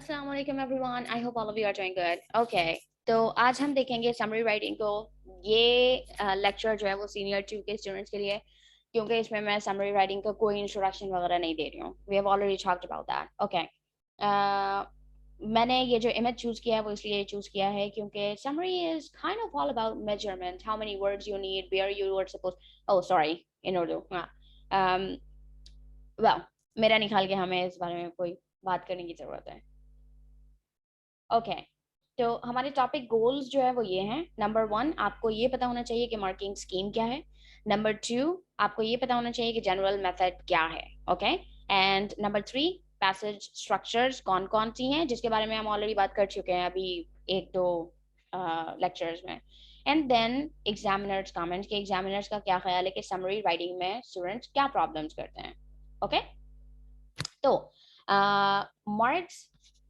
अस्सलाम वालेकुम everyone, I hope all of you are doing good. Okay, तो आज हम देखेंगे समरी राइटिंग को। ये लेक्चर जो है वो सीनियर 2 के स्टूडेंट्स के लिए है, क्योंकि इसमें मैं समरी राइटिंग का कोई इंट्रोडक्शन वगैरह नहीं दे रही हूँ। We have already talked about that. Okay, मैंने ये जो इमेज चूज किया है वो इसलिए चूज किया है क्योंकि summary is kind of all about measurement, how many words you need, where you are suppose, oh sorry, in Urdu. Well, मेरा निकाल के हमें इस बारे में कोई बात करने की जरूरत है। ओके, तो हमारे टॉपिक गोल्स जो है वो ये हैं। नंबर 1, आपको ये पता होना चाहिए कि मार्किंग स्कीम क्या है। नंबर 2, आपको ये पता होना चाहिए कि जनरल मेथड क्या है। Okay, and number 3, passage structures कौन कौन सी हैं, जिसके बारे में हम ऑलरेडी बात कर चुके हैं अभी एक दो लेक्चर्स में। एंड देन एग्जामिनर्स कमेंट्स के एग्जामिनर्स का क्या ख्याल है कि समरी राइटिंग में स्टूडेंट्स क्या प्रॉब्लम्स करते हैं। ओके, तो मार्क्स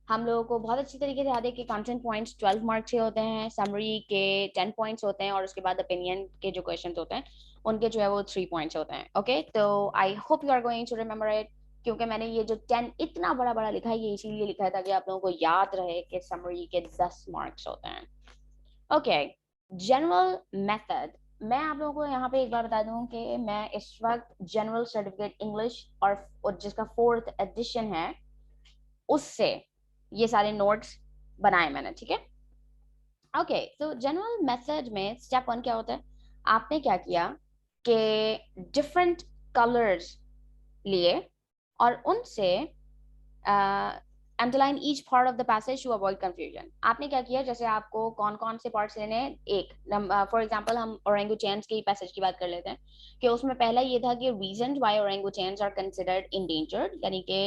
हम लोगों को बहुत अच्छी तरीके से याद है कि कंटेंट पॉइंट्स 12 मार्क्स के होते हैं, समरी के 10 पॉइंट्स होते हैं, और उसके बाद ओपिनियन के जो क्वेश्चंस होते हैं उनके जो है वो 3 पॉइंट्स होते हैं। ओके, तो I hope you are going to remember it, क्योंकि मैंने ये जो 10 इतना बड़ा बड़ा लिखा है ये इसीलिए लिखा है ताकि आप लोगों को याद रहे कि समरी के 10 मार्क्स होते हैं। Okay, general method. मैं आप लोगों को यहाँ पे एक बार बता दूं कि मैं इस वक्त जनरल सर्टिफिकेट इंग्लिश और जिसका 4th एडिशन है उससे ये सारे नोट्स बनाए मैंने। ठीक है, ओके, तो जनरल मेथड में स्टेप 1 क्या होता है। आपने क्या किया कि डिफरेंट कलर्स लिए और उनसे underline each part of the passage to avoid confusion. आपने क्या किया, जैसे आपको कौन कौन से पार्ट्स लेने हैं, एक फॉर एग्जांपल हम ओरेंगुटेन्स के पैसेज की बात कर लेते हैं कि उसमें पहला ये था कि reason why orangutans are considered endangered, यानी कि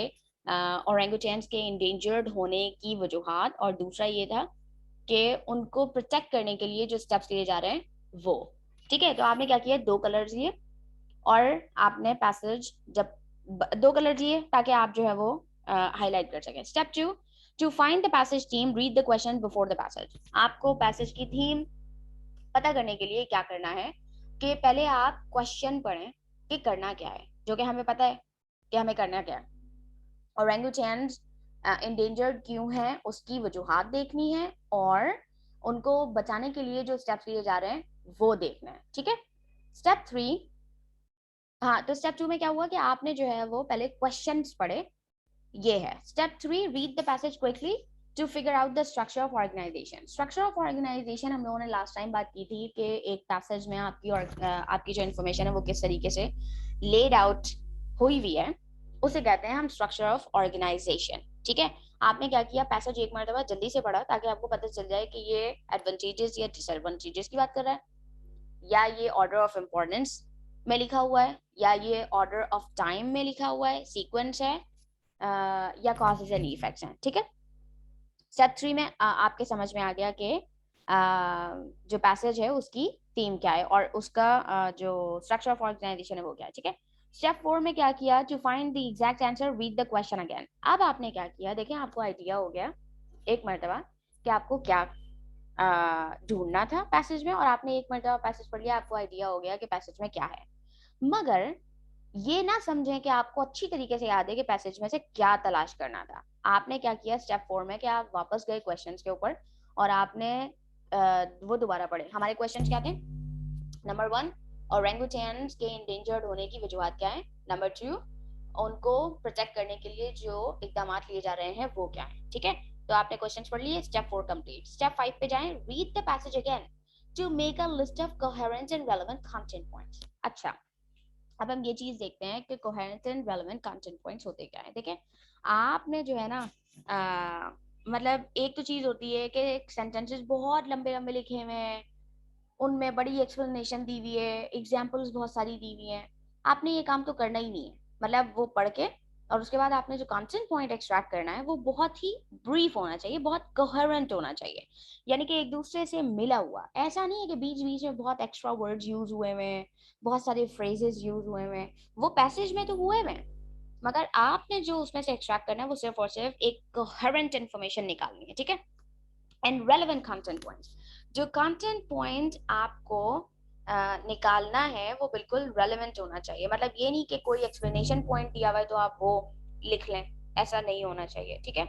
ओरेंगुटेन्स के इंडेंजर्ड होने की वजूहात, और दूसरा ये था कि उनको प्रोटेक्ट करने के लिए जो स्टेप्स लिए जा रहे हैं वो। ठीक है, तो आपने क्या किया, 2 कलर्स लिए और आपने पैसेज जब 2 कलर दिए ताकि आप जो है वो हाईलाइट कर सकें। Step 2, to find the passage theme read the question before the passage. आपको पैसेज की थीम पता करने के लिए क्या करना है कि पहले आप क्वेश्चन पढ़ें कि करना क्या है, जो कि हमें पता है कि हमें करना क्या है। ओरेंगुटेन्स इंडेंजर्ड क्यों है उसकी वजूहात देखनी है, और उनको बचाने के लिए जो स्टेप्स लिए जा रहे हैं वो देखना है। ठीक है, स्टेप 3, हाँ, तो स्टेप 2 में क्या हुआ कि आपने जो है वो पहले क्वेश्चंस पढ़े, ये है। Step 3, read the passage quickly to figure out the structure of organisation. Structure of organisation हम लोगों ने लास्ट टाइम बात की थी कि एक पैसेज में आपकी जो इन्फॉर्मेशन है वो किस तरीके से लेड आउट हुई हुई है, उसे कहते हैं हम स्ट्रक्चर ऑफ ऑर्गेनाइजेशन। ठीक है, आपने क्या किया, पैसेज एक मरतबा जल्दी से पढ़ा ताकि आपको पता चल जाए कि ये एडवांटेजेस या डिसएडवांटेजेस की बात कर रहा है, या ये ऑर्डर ऑफ इम्पोर्टेंस में लिखा हुआ है, या ये ऑर्डर ऑफ टाइम में लिखा हुआ है, सीक्वेंस है, या कॉजेज एंड इफेक्ट्स हैं। ठीक है, स्टेप 3 में आपके समझ में आ गया कि जो पैसेज है उसकी थीम क्या है और उसका जो स्ट्रक्चर ऑफ ऑर्गेनाइजेशन है वो क्या है। ठीक है, स्टेप 4 में क्या किया, to find the exact answer read the question again. अब आपने क्या किया, देखें आपको आइडिया हो गया एक मरतबा कि आपको क्या ढूंढना था पैसेज में, और आपने एक मरतबा पैसेज पढ़ लिया, आपको आइडिया हो गया कि पैसेज में क्या है। मगर ये ना समझें कि आपको अच्छी तरीके से याद है कि पैसेज में से क्या तलाश करना था। आपने क्या किया स्टेप 4 में कि आप वापस गए क्वेश्चंस के ऊपर और आपने वो दोबारा पढ़े। हमारे क्वेश्चंस क्या थे, नंबर 1, ओरेंगुटेन्स के इंडेंजर्ड होने की वजूहत क्या है। नंबर 2, उनको प्रोटेक्ट करने के लिए जो इकदाम लिए जा रहे हैं वो क्या है। ठीक है, तो आपने क्वेश्चंस पढ़ लिए, स्टेप 4 कंप्लीट। स्टेप 5 पे जाएं, read the passage again to make a list of coherent and relevant content points. अच्छा, अब हम ये चीज देखते हैं कि coherent and relevant content points होते क्या है। देखिए, आपने जो है ना मतलब एक तो चीज होती है कि सेंटेंसेस बहुत लंबे लंबे लिखे हुए हैं, उनमें बड़ी एक्सप्लेनेशन दी हुई है, एग्जाम्पल्स बहुत सारी दी हुई हैं। आपने ये काम तो करना ही नहीं है, मतलब वो पढ़ के और उसके बाद आपने जो कंटेंट पॉइंट एक्सट्रैक्ट करना है वो बहुत ही ब्रीफ होना चाहिए, बहुत कोहेरेंट होना चाहिए, यानी कि एक दूसरे से मिला हुआ। ऐसा नहीं है कि बीच बीच में बहुत एक्स्ट्रा वर्ड्स यूज हुए हैं, बहुत सारे फ्रेजेस यूज हुए हैं, वो पैसेज में तो हुए हैं, मगर आपने जो उसमें से एक्सट्रैक्ट करना है वो सिर्फ और सिर्फ एक कोहेरेंट इन्फॉर्मेशन निकालनी है। ठीक है, एंड रेलेवेंट कंटेंट पॉइंट्स, जो कंटेंट पॉइंट आपको निकालना है वो बिल्कुल रेलेवेंट होना चाहिए। मतलब ये नहीं कि कोई एक्सप्लेनेशन पॉइंट दिया हुआ है तो आप वो लिख लें, ऐसा नहीं होना चाहिए। ठीक है,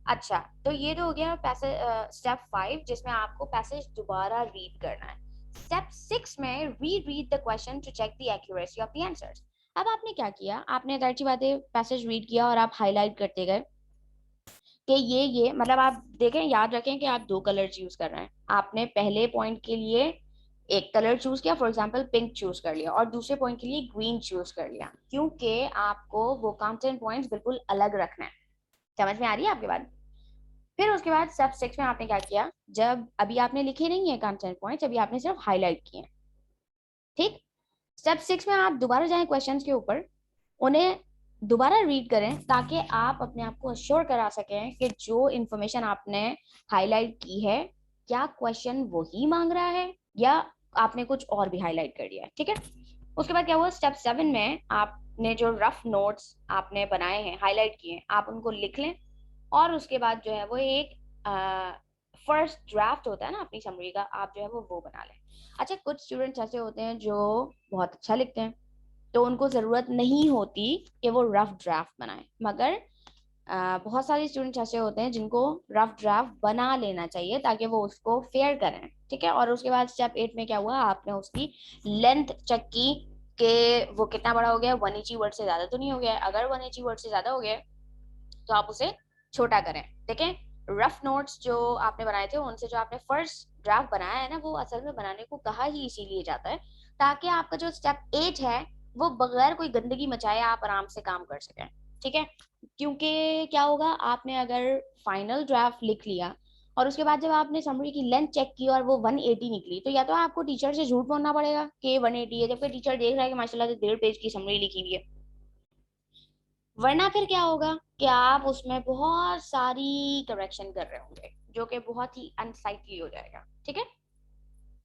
अच्छा, तो ये तो हो गया पैसेज स्टेप 5 जिसमें आपको पैसेज दोबारा रीड करना है। स्टेप 6 में read the question to check the accuracy of the answers. अब आपने क्या किया, आपने जाहिर सी बात है पैसेज रीड किया और आप हाईलाइट करते गए कि ये मतलब आप देखें, याद रखें कि आप दो कलर यूज कर रहे हैं। आपने पहले पॉइंट के लिए एक कलर चूज किया, फॉर एग्जांपल पिंक चूज कर लिया, और दूसरे पॉइंट के लिए ग्रीन चूज कर लिया, क्योंकि आपको वो कंटेंट पॉइंट्स बिल्कुल अलग रखना है। समझ में आ रही है आपके बात? फिर उसके बाद स्टेप 6 में आपने क्या किया, जब अभी आपने लिखे नहीं है कंटेंट पॉइंट्स, अभी आपने सिर्फ हाईलाइट किए हैं, ठीक। स्टेप 6 में आप दोबारा जाएं क्वेश्चंस के ऊपर, उन्हें दोबारा रीड करें, ताकि आप अपने आप को अश्योर करा सकें कि जो इन्फॉर्मेशन आपने हाईलाइट की है, क्या क्वेश्चन वही मांग रहा है या आपने कुछ और भी हाईलाइट कर दिया है, ठीक है। उसके बाद क्या हुआ, स्टेप 7 में आपने जो रफ नोट्स आपने बनाए हैं, हाईलाइट किए हैं, आप उनको लिख लें, और उसके बाद जो है वो एक फर्स्ट ड्राफ्ट होता है ना अपनी समरी का, आप जो है वो बना लें। अच्छा, कुछ स्टूडेंट्स ऐसे होते हैं जो बहुत अच्छा लिखते हैं, तो उनको ज़रूरत नहीं होती कि वो रफ ड्राफ्ट बनाए, मगर बहुत सारे स्टूडेंट्स ऐसे होते हैं जिनको रफ ड्राफ्ट बना लेना चाहिए ताकि वो उसको फेयर करें, ठीक है। और उसके बाद स्टेप 8 में क्या हुआ, आपने उसकी लेंथ चेक की कि वो कितना बड़ा हो गया, 1 इंची वर्ड से ज़्यादा तो नहीं हो गया। अगर 1 इंची वर्ड से ज़्यादा हो गया तो आप उसे छोटा करें। देखें, रफ नोट्स जो आपने बनाए थे उनसे जो आपने फर्स्ट ड्राफ्ट बनाया है ना, वो असल में बनाने को कहा ही इसीलिए जाता है ताकि आपका जो स्टेप 8 है वो बगैर कोई गंदगी मचाए आप आराम से काम कर सकें, ठीक है। क्योंकि क्या होगा, आपने अगर फाइनल ड्राफ्ट लिख लिया और उसके बाद जब आपने समरी की लेंथ चेक की और वो 180 निकली, तो या तो आपको टीचर से झूठ बोलना पड़ेगा कि 180 है, जबकि टीचर देख रहा है कि माशाल्लाह से 1.5 पेज की समरी लिखी हुई है। वरना फिर क्या होगा कि आप उसमें बहुत सारी करेक्शन कर रहे होंगे, जो कि बहुत ही अनसाइटली हो जाएगा, ठीक है।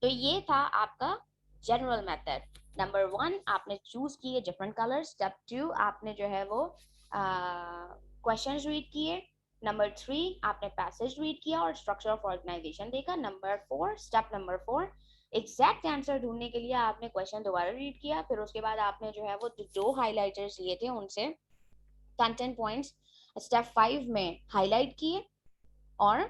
तो ये था आपका जनरल मेथड। नंबर 1 आपने चूज किए डिफरेंट कलर। स्टेप 2 आपने जो है वो क्वेश्चंस रीड किए। नंबर 3 आपने पैसेज रीड किया और स्ट्रक्चर ऑफ ऑर्गेनाइजेशन देखा। Number 4 step number 4 exact answer ढूंढने के लिए आपने क्वेश्चन दोबारा रीड किया। फिर उसके बाद आपने जो है वो दो हाईलाइटर्स लिए थे उनसे कंटेंट पॉइंट्स स्टेप 5 में हाईलाइट किए, और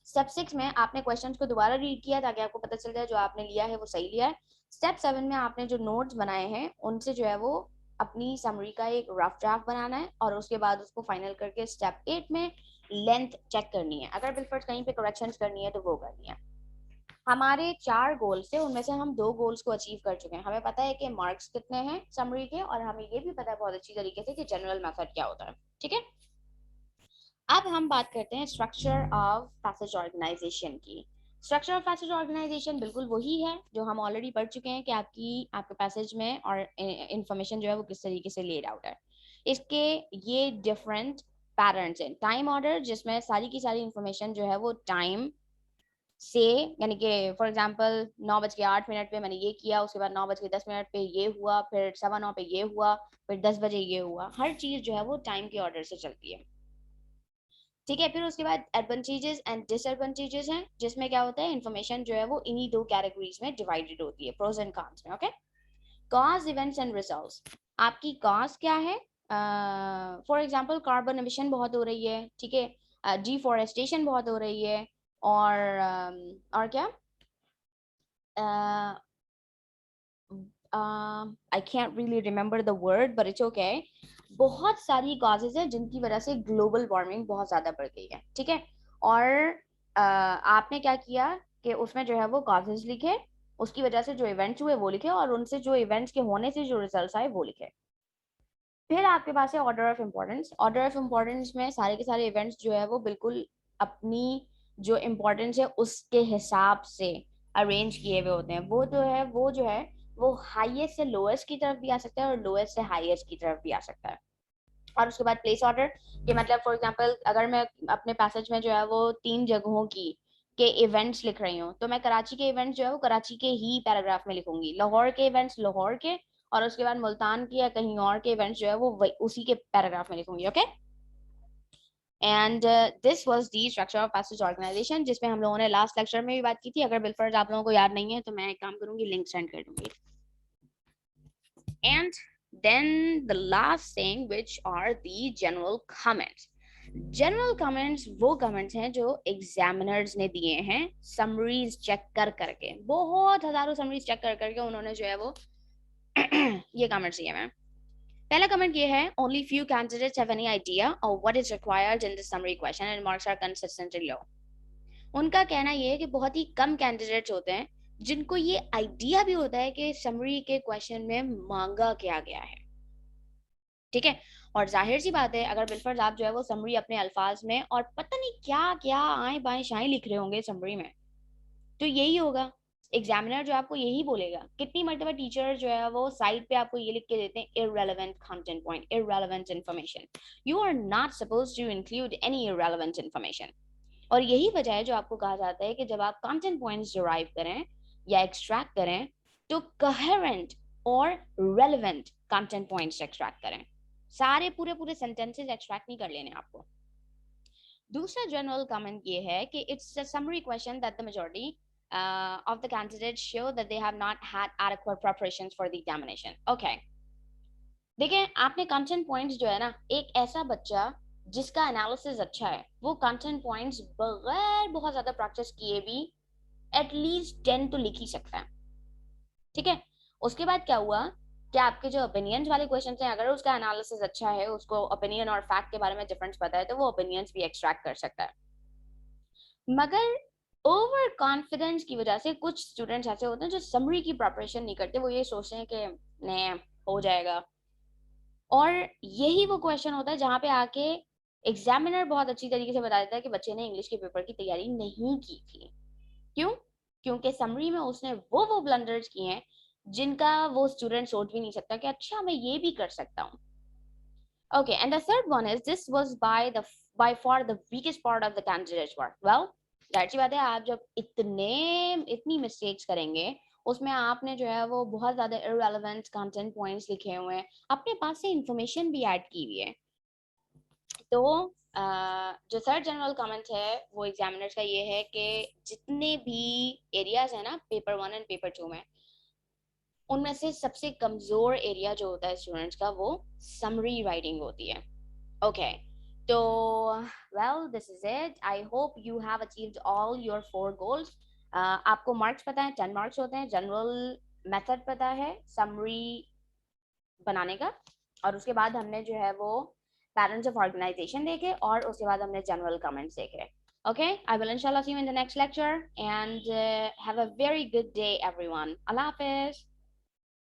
स्टेप 6 में आपने क्वेश्चंस को दोबारा रीड किया ताकि आपको पता चल जाए जो आपने लिया है वो सही लिया है। स्टेप 7 में आपने जो नोट्स बनाए हैं उनसे जो है वो अपनी समरी का एक रफ ड्राफ्ट बनाना है, और उसके बाद उसको फाइनल करके स्टेप 8 में लेंथ चेक करनी है। अगर बिल्कुल कहीं पे करेक्शंस करनी है तो वो करनी है। हमारे 4 गोल्स थे, उनमें से हम 2 गोल्स को अचीव कर चुके हैं। हमें पता है कि मार्क्स कितने हैं समरी के, और हमें ये भी पता है बहुत अच्छी तरीके से कि जनरल मेथड क्या होता है, ठीक है। अब हम बात करते हैं स्ट्रक्चर ऑफ पैसेज ऑर्गेनाइजेशन की। स्ट्रक्चर ऑफ पैसेज ऑर्गेनाइजेशन बिल्कुल वही है जो हम ऑलरेडी पढ़ चुके हैं कि आपके पैसेज में और इंफॉर्मेशन जो है वो किस तरीके से लेड आउट है। इसके ये डिफरेंट पैटर्न्स हैं। टाइम ऑर्डर, जिसमें सारी की सारी इंफॉर्मेशन जो है वो टाइम से, यानी कि फॉर एग्जांपल 9:08 पे मैंने ये किया, उसके बाद 9:10 पे ये हुआ, फिर 9:15 पे ये हुआ, फिर 10 बजे ये हुआ। हर चीज जो है वो टाइम के ऑर्डर से चलती है, ठीक है। फिर उसके बाद एडवांटेजेस एंड डिसएडवांटेजेस हैं, जिसमें क्या होता है इन्फॉर्मेशन जो है वो इन्हीं दो कैटेगरीज में डिवाइडेड होती है, प्रोज एंड कॉन्स में, okay. Cause, events and results. आपकी कॉज क्या है, फॉर एग्जांपल कार्बन एमिशन बहुत हो रही है, ठीक है, डिफॉरेस्टेशन बहुत हो रही है, और क्या, I can't really remember the word but it's okay. बहुत सारी कॉजेज है जिनकी वजह से ग्लोबल वार्मिंग बहुत ज्यादा बढ़ गई है, ठीक है। और आपने क्या किया कि उसमें जो है वो कॉजेज लिखे, उसकी वजह से जो इवेंट्स हुए वो लिखे, और उनसे जो इवेंट्स के होने से जो रिजल्ट्स आए वो लिखे। फिर आपके पास है order of importance. Order of importance में सारे के सारे इवेंट्स जो है वो बिल्कुल अपनी जो इम्पोर्टेंस है उसके हिसाब से अरेंज किए हुए होते हैं। वो जो है वो हाईएस्ट से लोएस्ट की तरफ भी आ सकता है और लोएस्ट से हाईएस्ट की तरफ भी आ सकता है। और उसके बाद प्लेस ऑर्डर, कि मतलब फॉर एग्जांपल अगर मैं अपने पैसेज में जो है वो 3 जगहों की के इवेंट्स लिख रही हूँ, तो मैं कराची के इवेंट्स जो है वो कराची के ही पैराग्राफ में लिखूंगी, लाहौर के इवेंट्स लाहौर के, और उसके बाद मुल्तान के या कहीं और के इवेंट्स जो है वो उसी के पैराग्राफ में लिखूंगी, okay. And this was the structure of passage organisation, जिसमें हम लोगों ने लास्ट लेक्चर में भी बात की थी। अगर बिलफर्ज आप लोगों को याद नहीं है तो मैं एक काम करूंगी, लिंक सेंड कर दूंगी। And then the last thing, which are the general comments. General comments वो कमेंट्स हैं जो एग्जामिनर्स ने दिए हैं समरीज चेक कर करके, बहुत हजारों समरीज चेक कर करके उन्होंने जो है वो ये कमेंट्स दिए हैं। पहला कमेंट ये है, only few candidates have any idea of what is required in the summary question and marks are consistently low. उनका कहना ये है कि बहुत ही कम कैंडिडेट्स होते हैं जिनको ये आइडिया भी होता है कि समरी के क्वेश्चन में मांगा क्या गया है। ठीक है, और जाहिर सी बात है अगर बिलफर्ज आप जो है वो समरी अपने अल्फाज में और पता नहीं क्या क्या आए बाएं शाएं लिख रहे होंगे समरी में, तो यही होगा, एग्जामिनर जो आपको यही बोलेगा। कितनी मर्तबा टीचर जो है वो साइड पे आपको ये लिख के देते हैं, irrelevant content point, irrelevant information, you are not suppose to include any irrelevant information. और यही वजह है जो आपको कहा जाता है कि जब आप कंटेंट पॉइंट्स डिराइव करें या एक्सट्रैक्ट करें तो कोहेरेंट और रेलेवेंट कंटेंट पॉइंट्स एक्सट्रैक्ट करें, सारे पूरे पूरे सेंटेंसेस एक्सट्रैक्ट नहीं कर लेने आपको। दूसरा जनरल कमेंट ये है कि it's a summary question that the majority of the candidates show that they have not had adequate preparations for the examination. Okay. देखिए आपने कंटेंट पॉइंट्स जो है ना, एक ऐसा बच्चा जिसका एनालिसिस अच्छा है वो कंटेंट पॉइंट्स बगैर बहुत ज्यादा प्रैक्टिस किए भी एटलीस्ट 10 तो लिख ही सकता है। ठीक है, उसके बाद क्या हुआ कि आपके जो ओपिनियंस वाले क्वेश्चन हैं, अगर उसका एनालिसिस अच्छा है, उसको ओपिनियन और फैक्ट के बारे में डिफरेंस पता है, तो वो ओपिनियंस भी एक्सट्रैक्ट कर सकता है। मगर ओवर कॉन्फिडेंस की वजह से कुछ स्टूडेंट्स ऐसे होते हैं जो समरी की प्रिपरेशन नहीं करते, वो ये सोचते हैं कि ने हो जाएगा। और यही वो क्वेश्चन होता है जहां पे आके एग्जामिनर बहुत अच्छी तरीके से बता देता है कि बच्चे ने इंग्लिश के पेपर की तैयारी नहीं की थी। क्यों? क्योंकि समरी में उसने वो ब्लंडर्स किए हैं जिनका वो स्टूडेंट सोच भी नहीं सकता कि अच्छा मैं ये भी कर सकता हूँ। Okay, and the third one is this was by far the weakest part of the candidate's work. Well, जाहिर सी बात है आप जब इतनी मिस्टेक्स करेंगे उसमें आपने जो है वो बहुत ज्यादा इररेलेवेंट कंटेंट पॉइंट्स लिखे हुए हैं, अपने पास से इंफॉर्मेशन भी ऐड की हुई है। तो जो थर्ड जनरल कमेंट है वो एग्जामिनर्स का ये है कि जितने भी एरियाज है ना पेपर 1 एंड पेपर 2 में, उनमें से सबसे कमजोर एरिया जो होता है स्टूडेंट्स का वो समरी राइटिंग होती है। ओके, तो well this is it, I hope you have achieved all your 4 goals. आपको मार्क्स पता है 10 मार्क्स होते हैं, जनरल मेथड पता है समरी बनाने का, और उसके बाद हमने जो है वो पैटर्न्स ऑफ ऑर्गेनाइजेशन देखे, और उसके बाद हमने जनरल कमेंट्स देखे। Okay, I will inshallah see you in the next lecture, and have a very good day everyone. Allah Hafiz.